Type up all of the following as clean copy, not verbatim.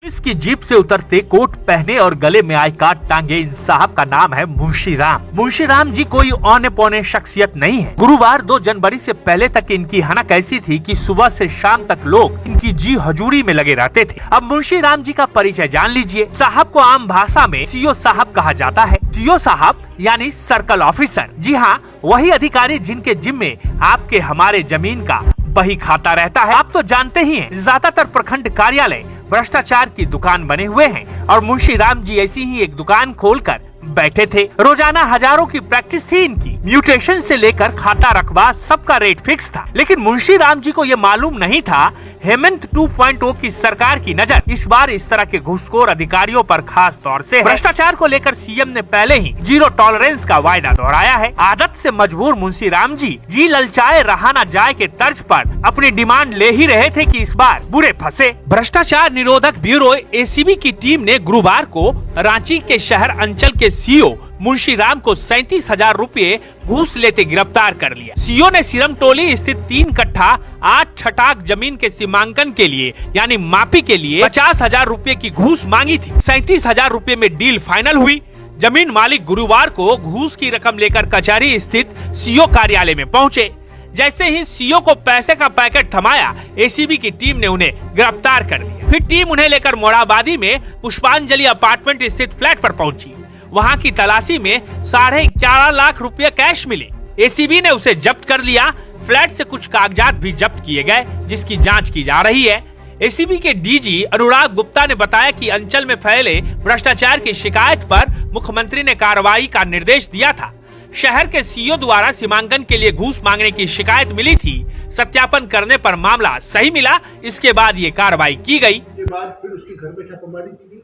इसकी जीप से उतरते कोट पहने और गले में आई कार्ड टांगे इन साहब का नाम है मुंशी राम। मुंशी राम जी कोई औने पौने शख्सियत नहीं है। गुरुवार 2 जनवरी से पहले तक इनकी हनक ऐसी थी कि सुबह से शाम तक लोग इनकी जी हजूरी में लगे रहते थे। अब मुंशी राम जी का परिचय जान लीजिए। साहब को आम भाषा में सीओ साहब कहा जाता है। सीओ साहब यानी सर्कल ऑफिसर। जी हाँ, वही अधिकारी जिनके जिम्मे आपके हमारे जमीन का बही खाता रहता है। आप तो जानते ही हैं, ज्यादातर प्रखंड कार्यालय भ्रष्टाचार की दुकान बने हुए हैं और मुंशी राम जी ऐसी ही एक दुकान खोलकर बैठे थे। रोजाना हजारों की प्रैक्टिस थी इनकी। म्यूटेशन से लेकर खाता रखवा सबका रेट फिक्स था। लेकिन मुंशी राम जी को ये मालूम नहीं था हेमंत 2.0 की सरकार की नजर इस बार इस तरह के घूसखोर अधिकारियों पर खास तौर से है। भ्रष्टाचार को लेकर सीएम ने पहले ही जीरो टॉलरेंस का वायदा दोहराया है। आदत से मजबूर मुंशी राम जी ललचाए रहा न जाए के तर्ज पर अपनी डिमांड ले ही रहे थे कि इस बार बुरे फंसे। भ्रष्टाचार निरोधक ब्यूरो एसीबी की टीम ने गुरुवार को रांची के शहर अंचल के सीओ मुंशी राम को 37,000 रुपए घूस लेते गिरफ्तार कर लिया। सीओ ने सिरमटोली स्थित 3 कट्ठा 8 छटाक जमीन के सीमांकन के लिए यानी मापी के लिए 50,000 रुपए की घूस मांगी थी। 37,000 रुपए में डील फाइनल हुई। जमीन मालिक गुरुवार को घूस की रकम लेकर कचहरी स्थित सीओ कार्यालय में पहुंचे। जैसे ही सीओ को पैसे का पैकेट थमाया, एसीबी की टीम ने उन्हें गिरफ्तार कर लिया। फिर टीम उन्हें लेकर मोराबादी में पुष्पांजलि अपार्टमेंट स्थित फ्लैट पर पहुंची। वहां की तलाशी में 11.5 लाख रुपए कैश मिले। एसीबी ने उसे जब्त कर लिया। फ्लैट से कुछ कागजात भी जब्त किए गए, जिसकी जांच की जा रही है। एसीबी के डीजी अनुराग गुप्ता ने बताया कि अंचल में फैले भ्रष्टाचार की शिकायत पर मुख्यमंत्री ने कार्रवाई का निर्देश दिया था। शहर के सीओ द्वारा सीमांकन के लिए घूस मांगने की शिकायत मिली थी। सत्यापन करने पर मामला सही मिला। इसके बाद ये कार्रवाई की गई। इसके बाद फिर उसके घर में छापेमारी की गई,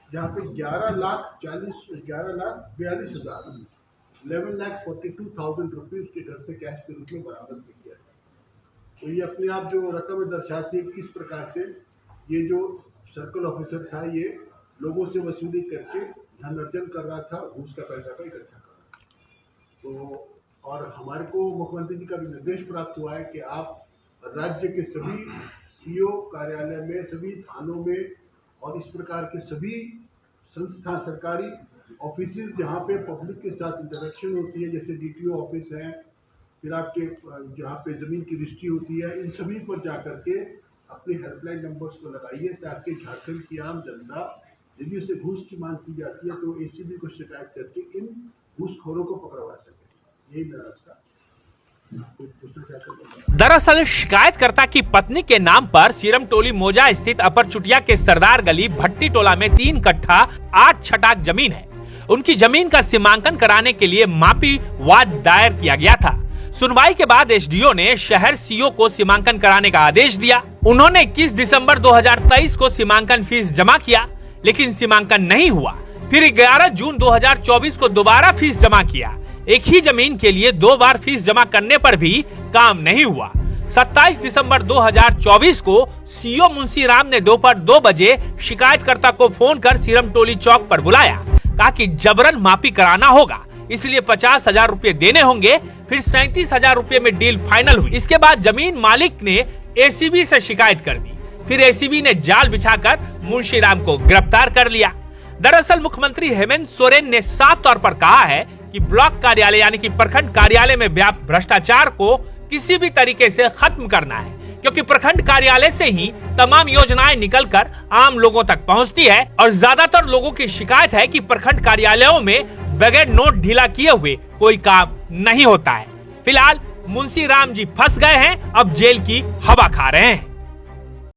जहाँ पे 11,42,000 रुपए उसके घर से कैश के रूप में बरामद किया। तो ये अपने आप जो रकम दर्शाती है किस प्रकार से ये जो सर्कल ऑफिसर था ये लोगों से वसूली करके धन अर्जन कर रहा था, घूस का पैसा का इकट्ठा कर रहा था। तो और हमारे को मुख्यमंत्री जी का भी निर्देश प्राप्त हुआ है कि आप राज्य के सभी सीओ कार्यालय में, सभी थानों में और इस प्रकार के सभी संस्था सरकारी ऑफिस जहाँ पे पब्लिक के साथ इंटरेक्शन होती है, जैसे डीटीओ ऑफिस है, फिर आपके जहाँ पे जमीन की रजिस्ट्री होती है, इन सभी पर जाकर के अपने हेल्पलाइन नंबर्स को लगाइए ताकि झारखंड की आम जनता यदि उसे घूस की मांग की जाती है तो एसीबी को शिकायत करके इन घूसखोरों को पकड़वा सके। यही मेरा इसका। दरअसल शिकायतकर्ता की पत्नी के नाम पर सिरमटोली मोजा स्थित अपर चुटिया के सरदार गली भट्टी टोला में 3 कट्ठा 8 छटाक जमीन है। उनकी जमीन का सीमांकन कराने के लिए मापी वाद दायर किया गया था। सुनवाई के बाद एसडीओ ने शहर सीओ को सीमांकन कराने का आदेश दिया। उन्होंने 21 दिसंबर 2023 को सीमांकन फीस जमा किया, लेकिन सीमांकन नहीं हुआ। फिर 11 जून 2024 को दोबारा फीस जमा किया। एक ही जमीन के लिए 2 बार फीस जमा करने पर भी काम नहीं हुआ। 27 दिसंबर 2024 को सीओ मुंशी राम ने दोपहर 2 बजे शिकायतकर्ता को फोन कर सिरमटोली चौक पर बुलाया। कहा कि जबरन मापी कराना होगा, इसलिए 50,000 रुपए देने होंगे। फिर 37,000 रुपए में डील फाइनल हुई। इसके बाद जमीन मालिक ने एसीबी से शिकायत कर दी। फिर एसीबी ने जाल बिछाकर मुंशी राम को गिरफ्तार कर लिया। दरअसल मुख्यमंत्री हेमंत सोरेन ने साफ तौर पर कहा है कि ब्लॉक कार्यालय यानी कि प्रखंड कार्यालय में व्याप्त भ्रष्टाचार को किसी भी तरीके से खत्म करना है, क्योंकि प्रखंड कार्यालय से ही तमाम योजनाएं निकलकर आम लोगों तक पहुंचती है। और ज्यादातर लोगों की शिकायत है कि प्रखंड कार्यालयों में बगैर नोट ढीला किए हुए कोई काम नहीं होता है। फिलहाल मुंशी राम जी फंस गए हैं, अब जेल की हवा खा रहे हैं।